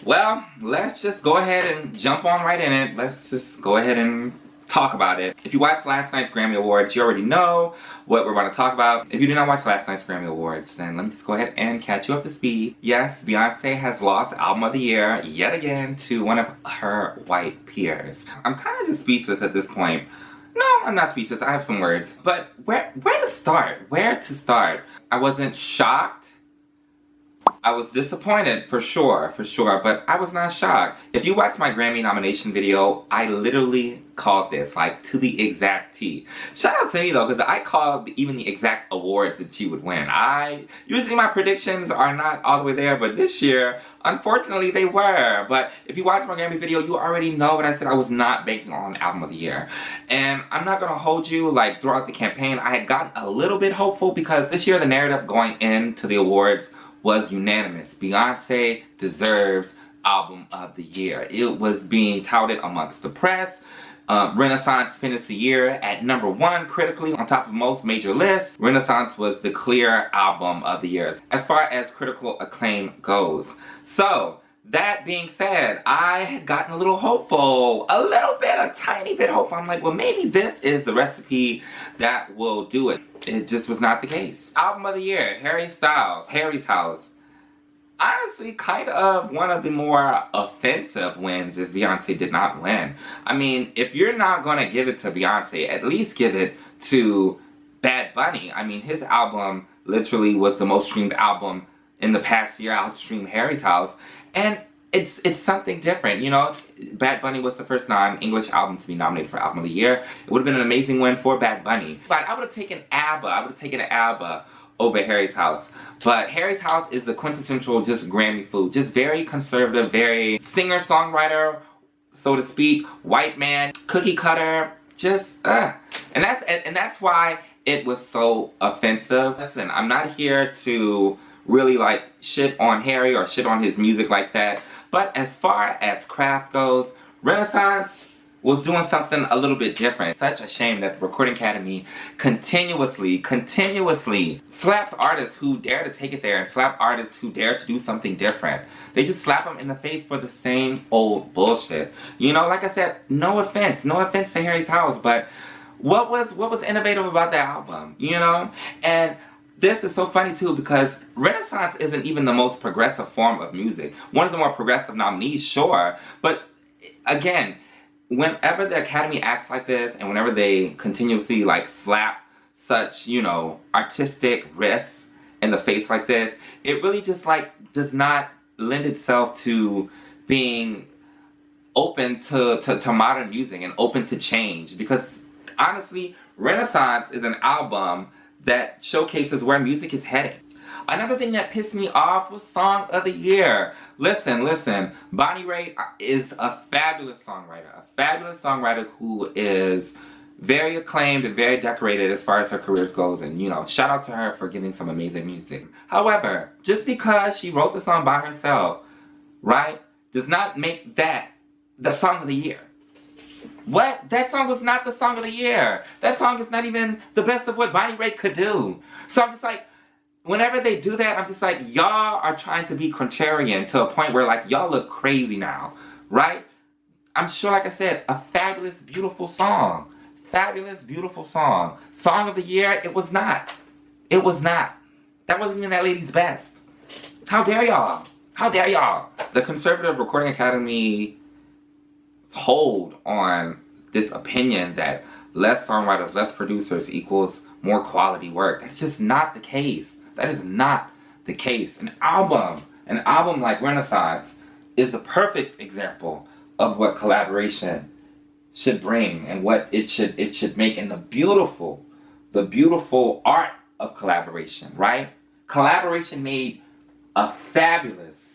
Well, let's just go ahead and jump on right in it. Let's just go ahead and talk about it. If you watched last night's Grammy Awards, you already know what we're going to talk about. If you did not watch last night's Grammy Awards, then let me just go ahead and catch you up to speed. Yes, Beyoncé has lost Album of the Year yet again to one of her white peers. I'm kind of just speechless at this point. No, I'm not speechless. I have some words. But where to start? Where to start? I wasn't shocked. I was disappointed, for sure, but I was not shocked. If you watched my Grammy nomination video, I literally called this, like, to the exact T. Shout out to me, though, because I called even the exact awards that she would win. Usually my predictions are not all the way there, but this year, unfortunately, they were. But if you watched my Grammy video, you already know what I said. I was not banking on Album of the Year. And I'm not going to hold you, like, throughout the campaign. I had gotten a little bit hopeful because this year the narrative going into the awards was unanimous. Beyoncé deserves Album of the Year. It was being touted amongst the press. Renaissance finished the year at #1 critically on top of most major lists. Renaissance was the clear Album of the Year as far as critical acclaim goes. So, that being said, I had gotten a little hopeful. A little bit, a tiny bit hopeful. I'm like, well, maybe this is the recipe that will do it. It just was not the case. Album of the Year, Harry Styles, Harry's House. Honestly, kind of one of the more offensive wins if Beyoncé did not win. I mean, if you're not going to give it to Beyoncé, at least give it to Bad Bunny. I mean, his album literally was the most streamed album in the past year, outstreamed Harry's House. And it's something different, you know. Bad Bunny was the first non-English album to be nominated for Album of the Year. It would have been an amazing win for Bad Bunny. But I would have taken ABBA. I would have taken ABBA over Harry's House. But Harry's House is the quintessential just Grammy food. Just very conservative, very singer-songwriter, so to speak, white man, cookie cutter, just, And that's why it was so offensive. Listen, I'm not here to really like shit on Harry or shit on his music like that. But as far as craft goes, Renaissance was doing something a little bit different. Such a shame that the Recording Academy continuously slaps artists who dare to take it there and slap artists who dare to do something different. They just slap them in the face for the same old bullshit. You know, like I said, no offense to Harry's House, but what was innovative about that album, you know? And this is so funny too because Renaissance isn't even the most progressive form of music. One of the more progressive nominees, sure, but again, whenever the Academy acts like this and whenever they continuously like slap such, you know, artistic risks in the face like this, it really just like does not lend itself to being open to modern music and open to change. Because honestly, Renaissance is an album that showcases where music is heading. Another thing that pissed me off was Song of the Year. Listen, Bonnie Raitt is a fabulous songwriter who is very acclaimed and very decorated as far as her career goes, and you know, shout out to her for giving some amazing music. However, just because she wrote the song by herself, right, does not make that the Song of the Year. What? That song was not the Song of the Year. That song is not even the best of what Bonnie Raitt could do. So I'm just like, whenever they do that, I'm just like, y'all are trying to be contrarian to a point where like, y'all look crazy now, right? I'm sure, like I said, a fabulous, beautiful song. Fabulous, beautiful song. Song of the Year, it was not. It was not. That wasn't even that lady's best. How dare y'all? How dare y'all? The Conservative Recording Academy hold on this opinion that less songwriters, less producers equals more quality work. That's just not the case. That is not the case. An album like Renaissance is a perfect example of what collaboration should bring and what it should make, and the beautiful art of collaboration, right? Collaboration made a fabulous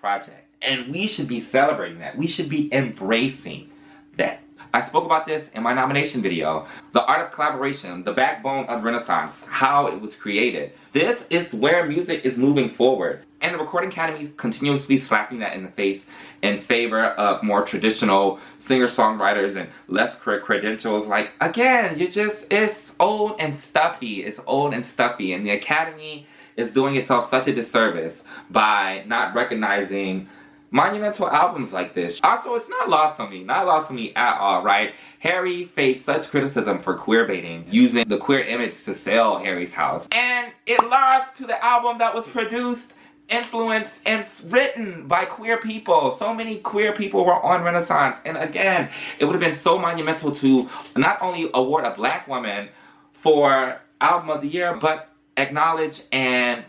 project. And we should be celebrating that. We should be embracing that. I spoke about this in my nomination video. The art of collaboration, the backbone of Renaissance, how it was created. This is where music is moving forward. And the Recording Academy continuously slapping that in the face in favor of more traditional singer-songwriters and less credentials. Like, again, it's old and stuffy. It's old and stuffy. And the Academy is doing itself such a disservice by not recognizing monumental albums like this. Also, it's not lost on me at all, right? Harry faced such criticism for queer baiting, using the queer image to sell Harry's house. And it lost to the album that was produced, influenced, and written by queer people. So many queer people were on Renaissance. And again, it would have been so monumental to not only award a black woman for Album of the Year, but acknowledge and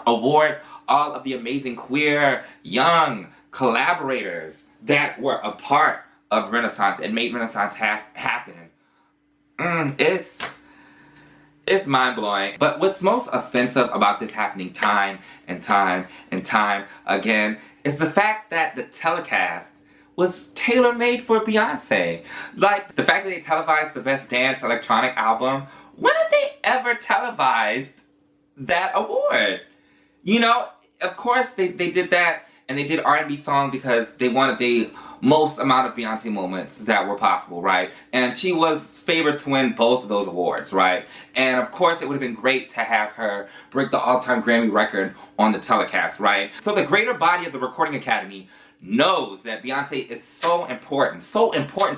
award all of the amazing queer young collaborators that were a part of Renaissance and made Renaissance happen. It's mind-blowing. But what's most offensive about this happening time and time and time again is the fact that the telecast was tailor-made for Beyoncé. Like, the fact that they televised the Best Dance Electronic Album, when have they ever televised that award? You know, of course they did that, and they did R&B song because they wanted the most amount of Beyoncé moments that were possible, right? And she was favored to win both of those awards, right? And of course it would have been great to have her break the all-time Grammy record on the telecast, right? So the greater body of the Recording Academy knows that Beyoncé is so important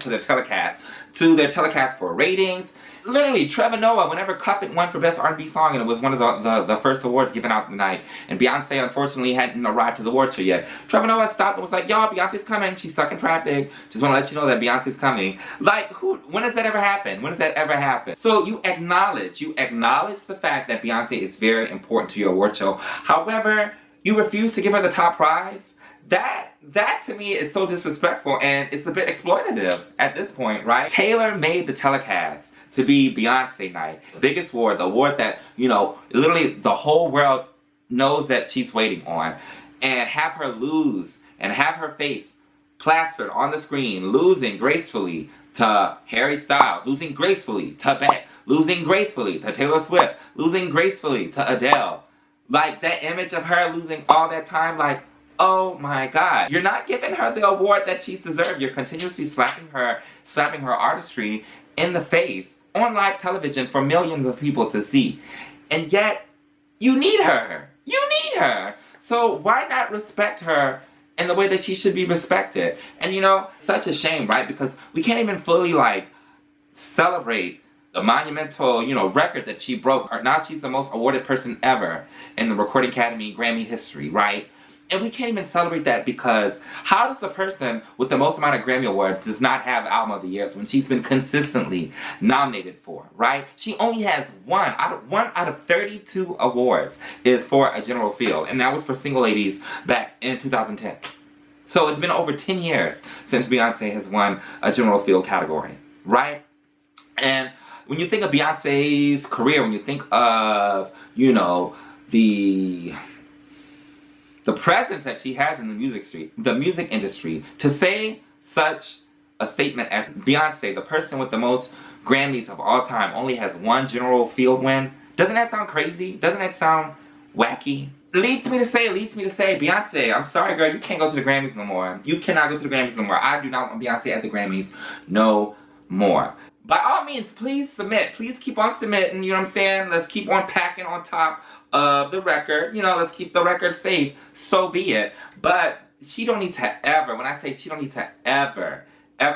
to their telecast for ratings. Literally, Trevor Noah, whenever Cuff It won for Best R&B Song, and it was one of the first awards given out the night, and Beyoncé unfortunately hadn't arrived to the award show yet, Trevor Noah stopped and was like, "Y'all, Beyonce's coming, she's stuck in traffic, just want to let you know that Beyonce's coming." Like, when does that ever happen? When does that ever happen? So you acknowledge the fact that Beyonce is very important to your award show. However, you refuse to give her the top prize. That to me is so disrespectful, and it's a bit exploitative at this point, right? Taylor made the telecast to be Beyonce night. The biggest award, the award that, you know, literally the whole world knows that she's waiting on. And have her lose, and have her face plastered on the screen, losing gracefully to Harry Styles, losing gracefully to Beck, losing gracefully to Taylor Swift, losing gracefully to Adele. Like, that image of her losing all that time, like, oh my God. You're not giving her the award that she's deserved. You're continuously slapping her artistry in the face on live television for millions of people to see. And yet, you need her. You need her. So why not respect her in the way that she should be respected? And you know, such a shame, right? Because we can't even fully, like, celebrate the monumental, you know, record that she broke. Now she's the most awarded person ever in the Recording Academy Grammy history, right? And we can't even celebrate that because how does a person with the most amount of Grammy Awards does not have Album of the Year when she's been consistently nominated for, right? She only has one out of 32 awards is for a general field, and that was for Single Ladies back in 2010. So it's been over 10 years since Beyoncé has won a general field category, right? And when you think of Beyonce's career, when you think of, you know, the presence that she has in the music industry, to say such a statement as Beyoncé, the person with the most Grammys of all time, only has one general field win, doesn't that sound crazy? Doesn't that sound wacky? Leads me to say, Beyonce, I'm sorry girl, you can't go to the Grammys no more. You cannot go to the Grammys no more. I do not want Beyonce at the Grammys no more. By all means, please submit. Please keep on submitting, you know what I'm saying? Let's keep on packing on top of the record. You know, let's keep the record safe. So be it. But she don't need to ever, when I say she don't need to ever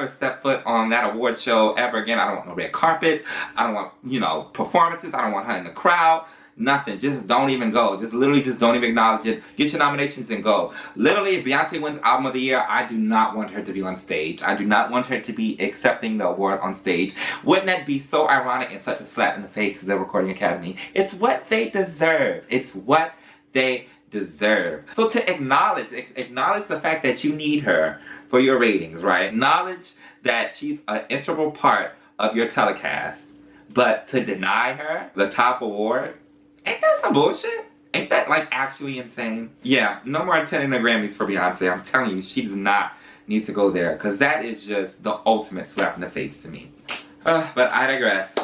step foot on that award show ever again. I don't want no red carpets. I don't want, you know, performances. I don't want her in the crowd. Nothing. Just don't even go. Just literally just don't even acknowledge it. Get your nominations and go. Literally, if Beyonce wins Album of the Year, I do not want her to be on stage. I do not want her to be accepting the award on stage. Wouldn't that be so ironic and such a slap in the face of the Recording Academy? It's what they deserve. It's what they deserve. So to acknowledge the fact that you need her for your ratings, right? Acknowledge that she's an integral part of your telecast. But to deny her the top award, ain't that some bullshit? Ain't that, like, actually insane? Yeah, no more attending the Grammys for Beyonce. I'm telling you, she does not need to go there. Because that is just the ultimate slap in the face to me. But I digress.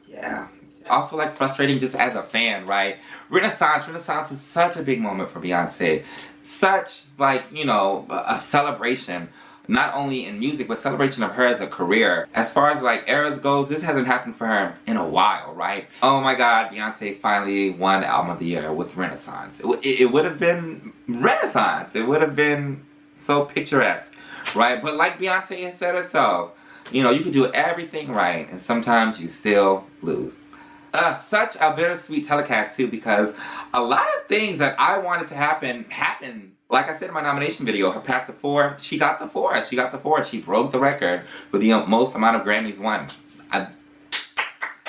Yeah. Also, like, frustrating just as a fan, right? Renaissance was such a big moment for Beyonce. Such, like, you know, a celebration not only in music, but celebration of her as a career. As far as like eras goes, this hasn't happened for her in a while, right? Oh my God, Beyonce finally won Album of the Year with Renaissance. It would have been Renaissance. It would have been so picturesque, right? But like Beyonce has said herself, you know, you can do everything right, and sometimes you still lose. Such a bittersweet telecast too, because a lot of things that I wanted to happen happened. Like I said in my nomination video, her path to 4, she got the 4. She got the 4. She broke the record for the most amount of Grammys won.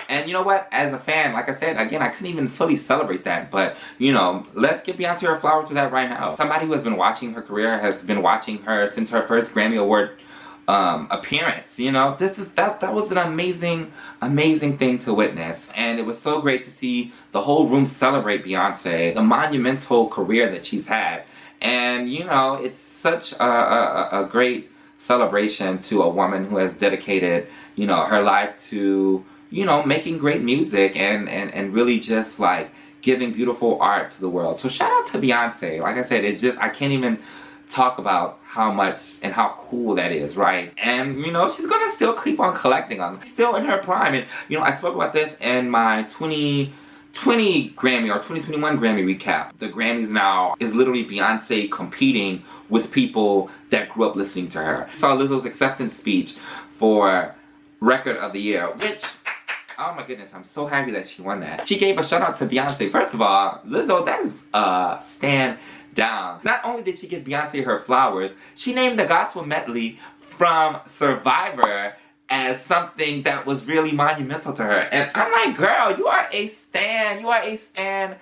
And you know what? As a fan, like I said, again, I couldn't even fully celebrate that. But, you know, let's give Beyonce her flowers for that right now. Somebody who has been watching her career, has been watching her since her first Grammy Award appearance, you know, that was an amazing thing to witness. And it was so great to see the whole room celebrate Beyonce, the monumental career that she's had. And you know, it's such a great celebration to a woman who has dedicated, you know, her life to, you know, making great music and really just like giving beautiful art to the world. So shout out to Beyonce. Like I said, I can't even talk about how much and how cool that is, right? And you know, she's gonna still keep on collecting them. Still in her prime. And you know, I spoke about this in my 2020 Grammy or 2021 Grammy recap. The Grammys now is literally Beyonce competing with people that grew up listening to her. I saw Lizzo's acceptance speech for Record of the Year, which, oh my goodness, I'm so happy that she won that. She gave a shout out to Beyonce. First of all, Lizzo, that is stand down. Not only did she give Beyonce her flowers, she named the gospel medley from Survivor as something that was really monumental to her. And I'm like, girl, you are a stan. You are a stan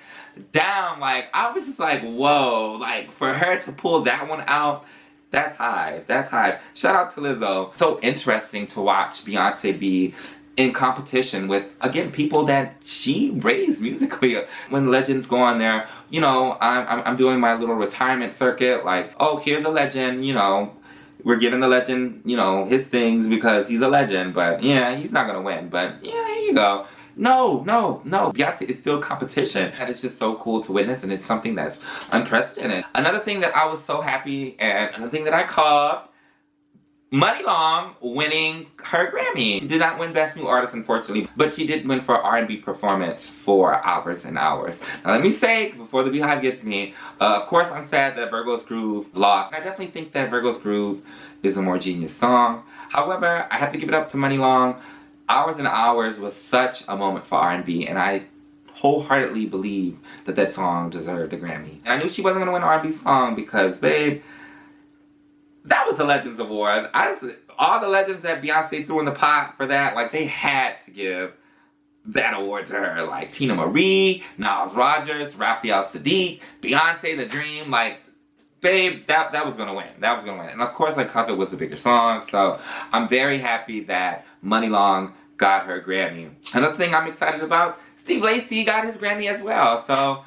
down. Like, I was just like, whoa. Like, for her to pull that one out, that's high. That's high. Shout out to Lizzo. So interesting to watch Beyonce be in competition with, again, people that she raised musically. When legends go on there, you know, I'm doing my little retirement circuit, like, oh, here's a legend, you know, we're giving the legend, you know, his things because he's a legend, but yeah, he's not gonna win, but yeah, here you go. No, Beyonce is still competition. And it's just so cool to witness, and it's something that's unprecedented. Another thing that I was so happy, and another thing that I called, Money Long winning her Grammy. She did not win Best New Artist, unfortunately, but she did win for R&B performance for Hours and Hours. Now let me say, before the Beehive gets me, of course I'm sad that Virgo's Groove lost. I definitely think that Virgo's Groove is a more genius song. However, I have to give it up to Money Long. Hours and Hours was such a moment for R&B, and I wholeheartedly believe that that song deserved a Grammy. And I knew she wasn't going to win R&B song because, babe, that was the Legends Award. Honestly, all the legends that Beyonce threw in the pot for that, like, they had to give that award to her. Like, Tina Marie, Niles Rodgers, Raphael Sadiq, Beyonce, The Dream, like, babe, that was gonna win. That was gonna win. And of course, like, Cuff It was the bigger song, so I'm very happy that Money Long got her Grammy. Another thing I'm excited about, Steve Lacy got his Grammy as well. So,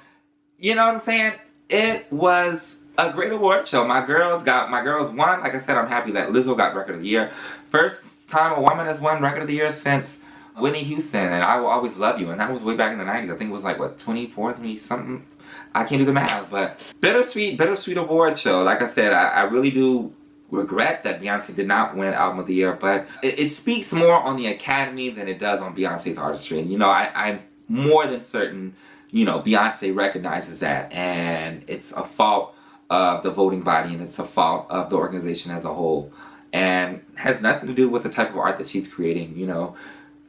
you know what I'm saying? It was a great award show. My girls won. Like I said, I'm happy that Lizzo got Record of the Year. First time a woman has won Record of the Year since Whitney Houston and I Will Always Love You. And that was way back in the 90s. I think it was like, what, 24, 20 something? I can't do the math, but bittersweet award show. Like I said, I really do regret that Beyonce did not win Album of the Year, but it speaks more on the Academy than it does on Beyonce's artistry. And, you know, I'm more than certain, you know, Beyonce recognizes that, and it's a fault of the voting body, and it's a fault of the organization as a whole, and has nothing to do with the type of art that she's creating. You know,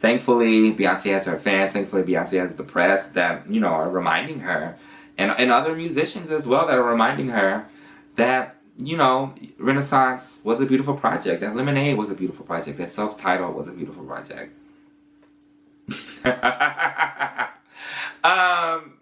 thankfully Beyonce has her fans, thankfully Beyonce has the press that, you know, are reminding her, and other musicians as well that are reminding her that, you know, Renaissance was a beautiful project, that Lemonade was a beautiful project, that Self-Titled was a beautiful project.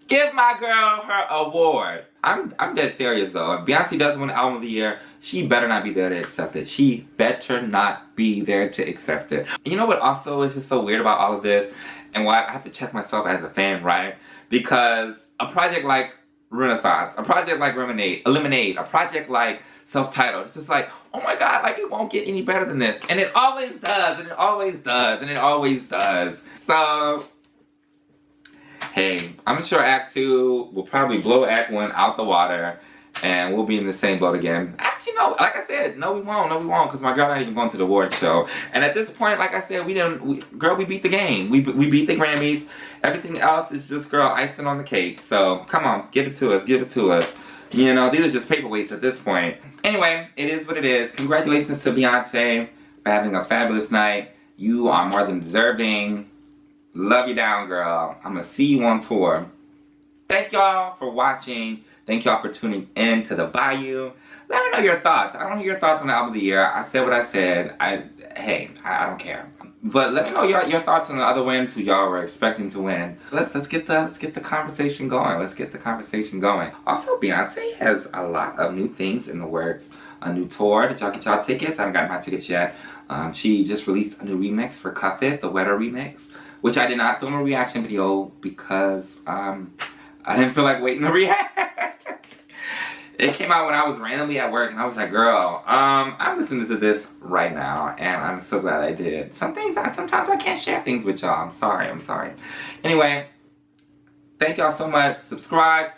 Give my girl her award. I'm dead serious though. If Beyonce does win Album of the Year, she better not be there to accept it. She better not be there to accept it. And you know what also is just so weird about all of this, and why I have to check myself as a fan, right? Because a project like Renaissance, a project like Lemonade, a project like Self-Titled, it's just like, oh my God, like, it won't get any better than this. And it always does, and it always does, and it always does. So, hey, I'm sure Act 2 will probably blow Act 1 out the water, and we'll be in the same boat again. Actually, no. Like I said, no, we won't. No, we won't. Because my girl not even going to the award show. And at this point, like I said, girl, we beat the game. We beat the Grammys. Everything else is just, girl, icing on the cake. So, come on. Give it to us. Give it to us. You know, these are just paperweights at this point. Anyway, it is what it is. Congratulations to Beyonce for having a fabulous night. You are more than deserving. Love you down, girl. I'm going to see you on tour. Thank y'all for watching. Thank y'all for tuning in to The Bayou. Let me know your thoughts. I don't hear your thoughts on the album of the year. I said what I said. Hey, I don't care. But let me know your thoughts on the other wins who y'all were expecting to win. Let's get the conversation going. Let's get the conversation going. Also, Beyonce has a lot of new things in the works. A new tour. Did y'all get y'all tickets? I haven't got my tickets yet. She just released a new remix for Cuff It, the Wetter remix, which I did not film a reaction video because I didn't feel like waiting to react. It came out when I was randomly at work, and I was like, girl, I'm listening to this right now, and I'm so glad I did. Sometimes I can't share things with y'all. I'm sorry. Anyway, thank y'all so much. Subscribe.